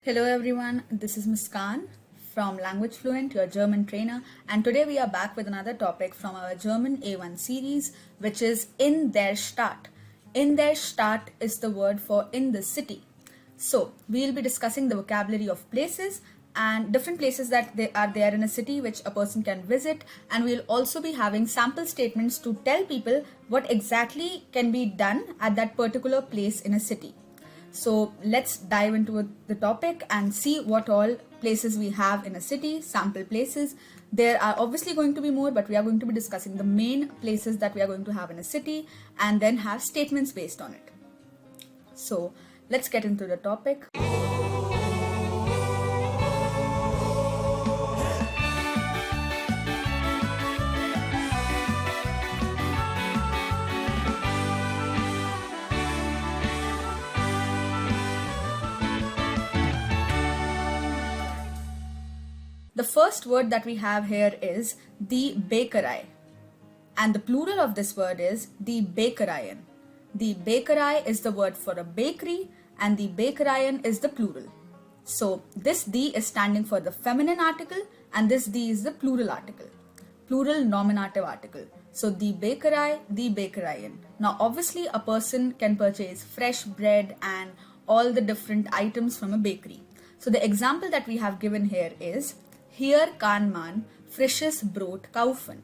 Hello everyone, this is Ms. Khan from Language Fluent, your German trainer, and today we are back with another topic from our German A1 series, which is in der Stadt. In der Stadt is the word for in the city. So we'll be discussing the vocabulary of places and different places that they are there in a city which a person can visit, and we'll also be having sample statements to tell people what exactly can be done at that particular place in a city. So let's dive into the topic and see what all places we have in a city, sample places. There are obviously going to be more, but we are going to be discussing the main places that we are going to have in a city and then have statements based on it. So let's get into the topic. The first word that we have here is die Bäckerei, and the plural of this word is die Bäckereien. The Bäckerei is the word for a bakery and the Bäckereien is the plural. So this die is standing for the feminine article and this die is the plural article, plural nominative article. So die Bäckerei, die Bäckereien. Now obviously a person can purchase fresh bread and all the different items from a bakery. So the example that we have given here is hier kann man frisches Brot kaufen.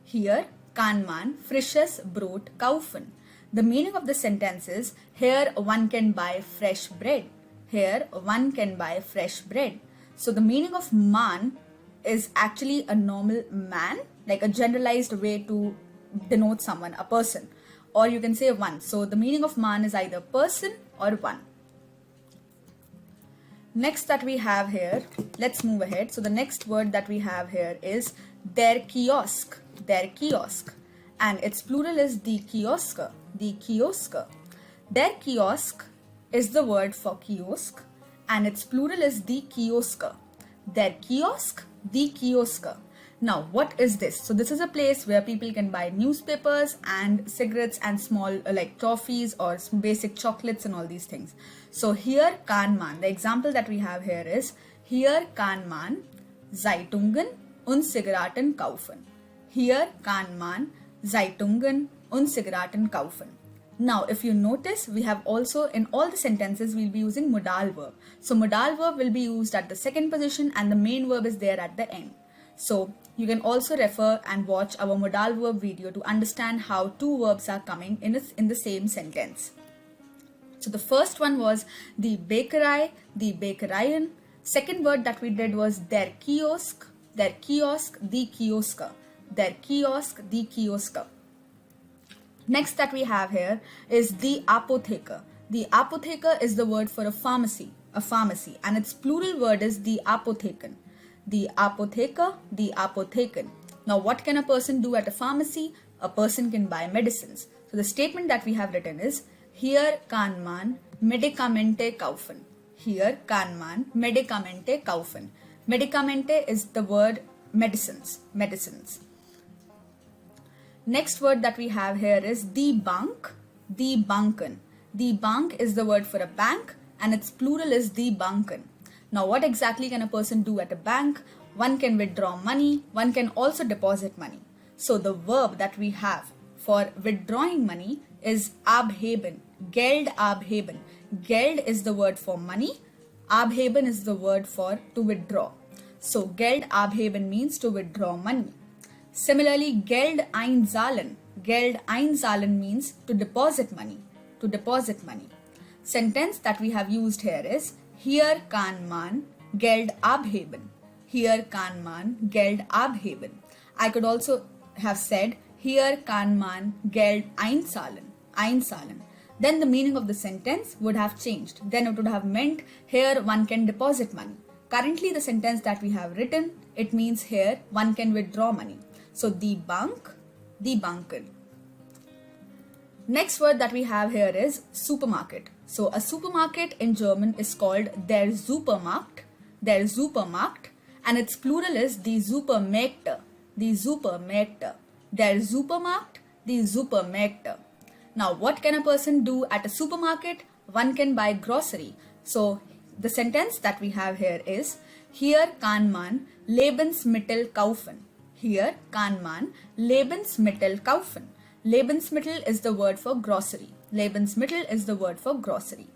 Hier kann man frisches Brot kaufen. The meaning of the sentence is here one can buy fresh bread. Here one can buy fresh bread. So the meaning of man is actually a normal man, like a generalized way to denote someone, a person. Or you can say one. So the meaning of man is either person or one. Next that we have here, let's move ahead. So the next word that we have here is der Kiosk, der Kiosk, and its plural is die Kioske, die Kioske. Der Kiosk is the word for kiosk and its plural is die Kioske. Der Kiosk, die Kioske. Now what is this? So this is a place where people can buy newspapers and cigarettes and small like toffees or basic chocolates and all these things. So hier kann man, the example that we have here is hier kann man Zeitungen und Zigaretten kaufen. Hier kann man Zeitungen und Zigaretten kaufen. Now if you notice, we have also in all the sentences we'll be using modal verb. So modal verb will be used at the second position and the main verb is there at the end. So you can also refer and watch our modal verb video to understand how two verbs are coming in the same sentence. So the first one was die Bäckerei, die Bäckereien. Second word that we did was der Kiosk, die Kioske, der Kiosk, die Kioske. Next that we have here is the apotheker. The apotheker is the word for a pharmacy, and its plural word is the apotheken. The apotheker, the apotheken. Now what can a person do at a pharmacy? A person can buy medicines. So the statement that we have written is hier kann man Medikamente kaufen. Hier kann man Medikamente kaufen. Medikamente is the word medicines, medicines. Next word that we have here is die Bank, die Banken. Die Bank is the word for a bank and its plural is die Banken. Now what exactly can a person do at a bank? One can withdraw money, one can also deposit money. So the verb that we have for withdrawing money is abheben, Geld abheben. Geld is the word for money, abheben is the word for to withdraw. So Geld abheben means to withdraw money. Similarly, Geld einzahlen. Geld einzahlen means to deposit money, to deposit money. Sentence that we have used here is hier kann man Geld abheben. Hier kann man Geld abheben. I could also have said hier kann man Geld einzahlen. Einzahlen. Then the meaning of the sentence would have changed. Then it would have meant here one can deposit money. Currently the sentence that we have written, it means here one can withdraw money. So die Bank, die Banken. Next word that we have here is supermarket. So a supermarket in German is called der Supermarkt, and its plural is die Supermärkte, die Supermärkte. Der Supermarkt, die Supermärkte. Now what can a person do at a supermarket? One can buy grocery. So The sentence that we have here is, hier kann man Lebensmittel kaufen. Hier kann man Lebensmittel kaufen. Lebensmittel is the word for grocery. Lebensmittel is the word for grocery.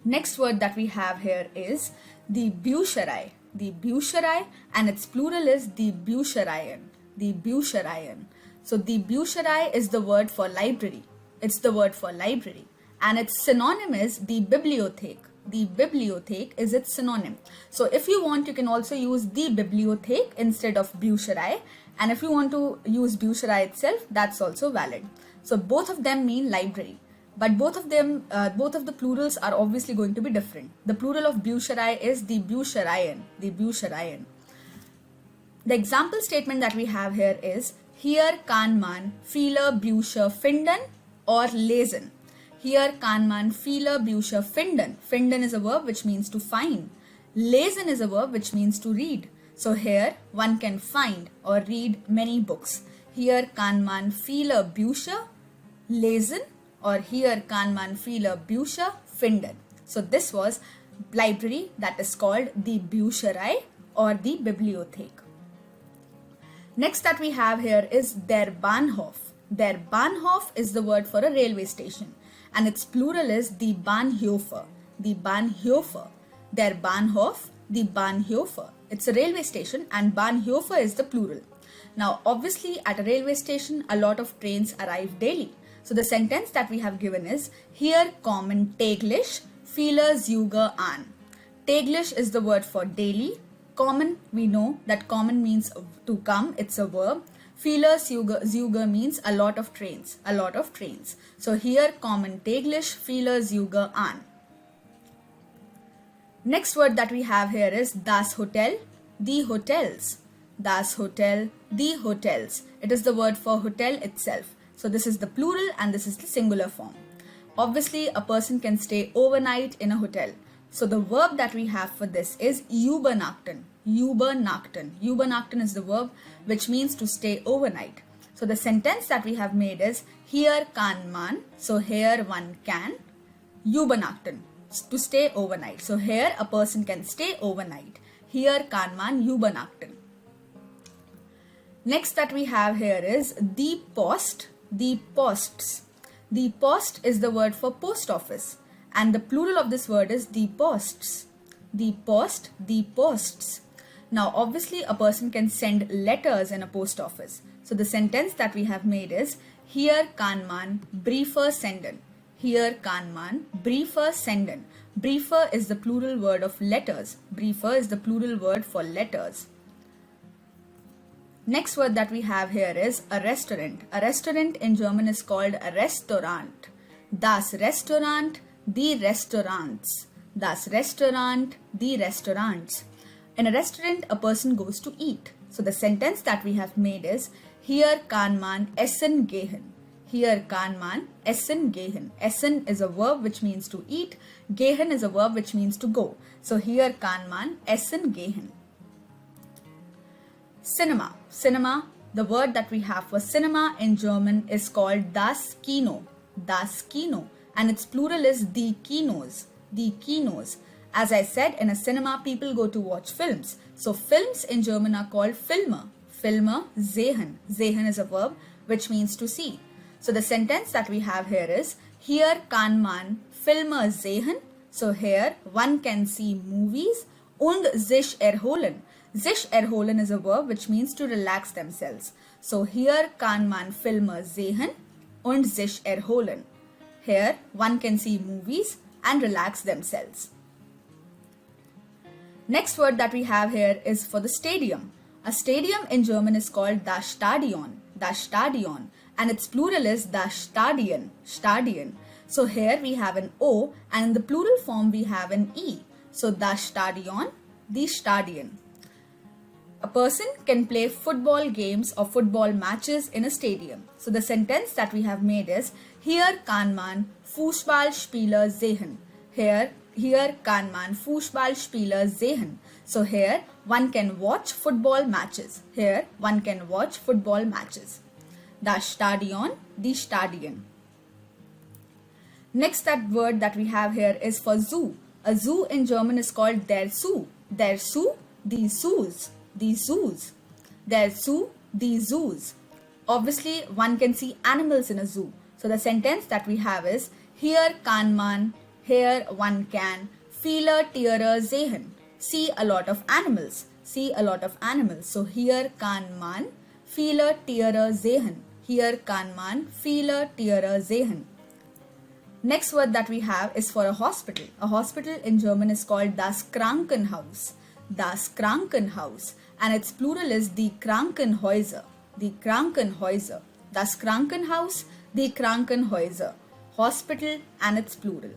Next word that we have here is die Bücherei. Die Bücherei, and its plural is die Büchereien. Die Büchereien. So die Bücherei is the word for library. It's the word for library. And its synonym is die Bibliothek. Die Bibliothek is its synonym. So if you want, you can also use die Bibliothek instead of Bücherei. And if you want to use Bücherei itself, that's also valid. So both of them mean library. But both of the plurals are obviously going to be different. The plural of Bücherei is die Büchereien. Die Büchereien. The example statement that we have here is, hier kann man viele Bücher finden or lesen. Hier kann man viele Bücher finden. Finden is a verb which means to find. Lesen is a verb which means to read. So here one can find or read many books. Hier kann man viele Bücher lesen, or hier kann man viele Bücher finden. So this was library, that is called die Bücherei or die Bibliothek. Next that we have here is der Bahnhof. Der Bahnhof is the word for a railway station, and its plural is die Bahnhöfe. Die Bahnhöfe. Der Bahnhof, die Bahnhöfe. It's a railway station and Bahnhöfe is the plural. Now obviously at a railway station a lot of trains arrive daily. So the sentence that we have given is, hier kommen täglich viele Züge an. Täglich is the word for daily. Kommen, we know that kommen means to come, it's a verb. Viele Züge means a lot of trains, a lot of trains. So hier kommen täglich viele Züge an. Next word that we have here is das Hotel, die hotels. Das Hotel, die hotels. It is the word for hotel itself. So this is the plural and this is the singular form. Obviously, a person can stay overnight in a hotel. So the verb that we have for this is übernachten. Übernachten. Übernachten is the verb which means to stay overnight. So the sentence that we have made is, hier kann man, so here one can, übernachten, to stay overnight. So here a person can stay overnight. Hier kann man übernachten. Next that we have here is die Post. The posts. The post is the word for post office, and the plural of this word is the posts. The post, the posts. Now obviously a person can send letters in a post office. So the sentence that we have made is, hier kann man Briefe senden. Hier kann man Briefe senden. Briefe is the plural word of letters. Briefe is the plural word for letters. Next word that we have here is a restaurant. A restaurant in German is called a Restaurant. Das Restaurant, die Restaurants. Das Restaurant, die Restaurants. In a restaurant, a person goes to eat. So the sentence that we have made is, hier kann man essen gehen. Hier kann man essen gehen. Essen is a verb which means to eat. Gehen is a verb which means to go. So hier kann man essen gehen. Cinema. Cinema, the word that we have for cinema in German is called das Kino. Das Kino. And its plural is die Kinos. Die Kinos. As I said, in a cinema, people go to watch films. So films in German are called Filme. Filme, sehen. Sehen is a verb which means to see. So the sentence that we have here is, hier kann man Filme sehen. So here one can see movies und sich erholen. Sich erholen is a verb which means to relax themselves. So hier kann man Filme sehen und sich erholen. Here one can see movies and relax themselves. Next word that we have here is for the stadium. A stadium in German is called das Stadion. Das Stadion. And its plural is das Stadien. Stadien. So here we have an O and in the plural form we have an E. So das Stadion, die Stadien. A person can play football games or football matches in a stadium. So the sentence that we have made is, hier kann man Fußballspieler sehen. Hier kann man Fußballspieler sehen. So here one can watch football matches. Here one can watch football matches. Das Stadion, die Stadien. Next that word that we have here is for zoo. A zoo in German is called der Zoo. Der Zoo, die Zoos, die Zoos. Der Zoo, die Zoos. Obviously, one can see animals in a zoo. So the sentence that we have is, hier kann man, here one can, viele Tiere sehen. See a lot of animals. See a lot of animals. So hier kann man, viele Tiere sehen. Hier kann man, viele Tiere sehen. Next word that we have is for a hospital. A hospital in German is called das Krankenhaus. Das Krankenhaus. And its plural is die Krankenhäuser. Die Krankenhäuser. Das Krankenhaus, die Krankenhäuser. Hospital and its plural.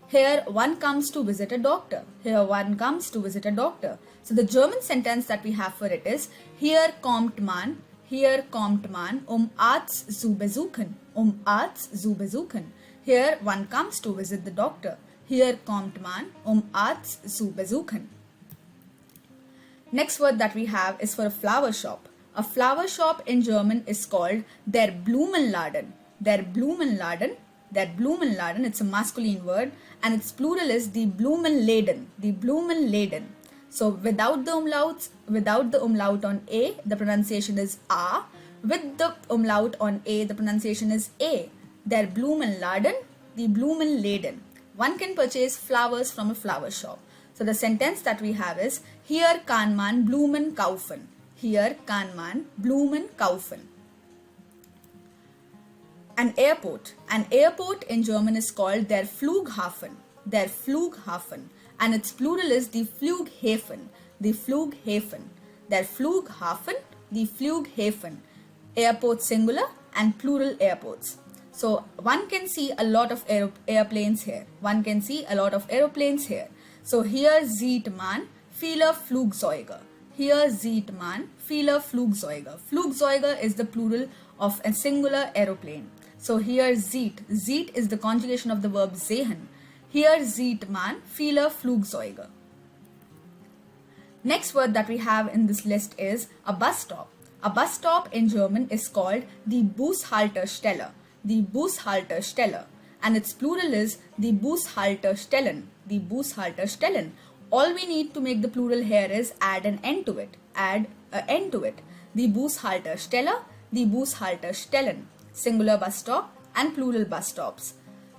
Here one comes to visit a doctor. Here one comes to visit a doctor. So the German sentence that we have for it is, hier kommt man Arzt zu besuchen. Arzt zu besuchen. Here one comes to visit the doctor. Hier kommt man Arzt zu besuchen. Next word that we have is for a flower shop. A flower shop in German is called der Blumenladen. Der Blumenladen. Der Blumenladen, it's a masculine word, and its plural is die Blumenläden. Die Blumenläden. So without the umlaut on A, the pronunciation is A. With the umlaut on A, the pronunciation is A. Der Blumenladen, die Blumenläden. One can purchase flowers from a flower shop. So the sentence that we have is, hier kann man Blumen kaufen. Hier kann man Blumen kaufen. An airport. An airport in German is called der Flughafen. Der Flughafen. And its plural is die Flughäfen. Die Flughäfen. Der Flughafen, die Flughäfen. Airport singular and plural airports. So one can see a lot of airplanes here. One can see a lot of aeroplanes here. So here sieht man viele Flugzeuge. Here sieht man viele Flugzeuge. Flugzeuge is the plural of a singular aeroplane. So here sieht. Sieht is the conjugation of the verb sehen. Here sieht man viele Flugzeuge. Next word that we have in this list is a bus stop. A bus stop in German is called die Bushaltestelle. Die Bushaltestelle. And its plural is die Bushaltestellen. Die Bushaltestellen. All we need to make the plural here is add an end to it. Add an end to it. Die Bushaltestelle, die Bushaltestellen. Singular bus stop and plural bus stops.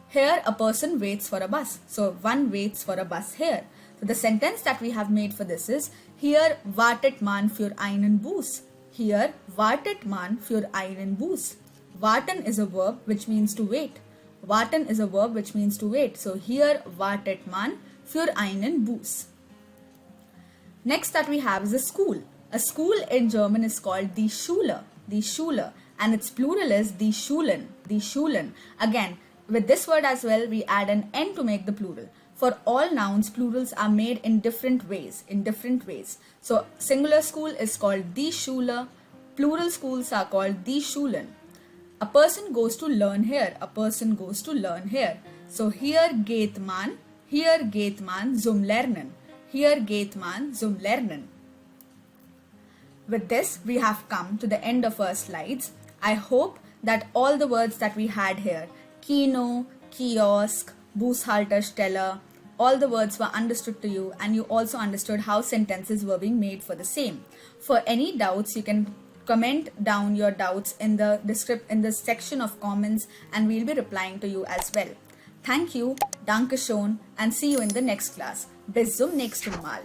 Here a person waits for a bus. So one waits for a bus here. So the sentence that we have made for this is, hier wartet man für einen Bus. Here wartet man für einen Bus. Warten is a verb which means to wait. Warten is a verb which means to wait. So here wartet man für einen Bus. Next that we have is a school. A school in German is called die Schule. Die Schule. And its plural is die Schulen. Die Schulen. Again, with this word as well, we add an N to make the plural. For all nouns, plurals are made in different ways. So singular school is called die Schule. Plural schools are called die Schulen. A person goes to learn here. A person goes to learn here. So hier geht man zum Lernen. Hier geht man zum Lernen. With this, we have come to the end of our slides. I hope that all the words that we had here, Kino, Kiosk, Bushaltestelle, all the words were understood to you, and you also understood how sentences were being made for the same. For any doubts, you can comment down your doubts in the section of comments, and we'll be replying to you as well. Thank you, danke schön, and see you in the next class. Bis zum nächsten Mal.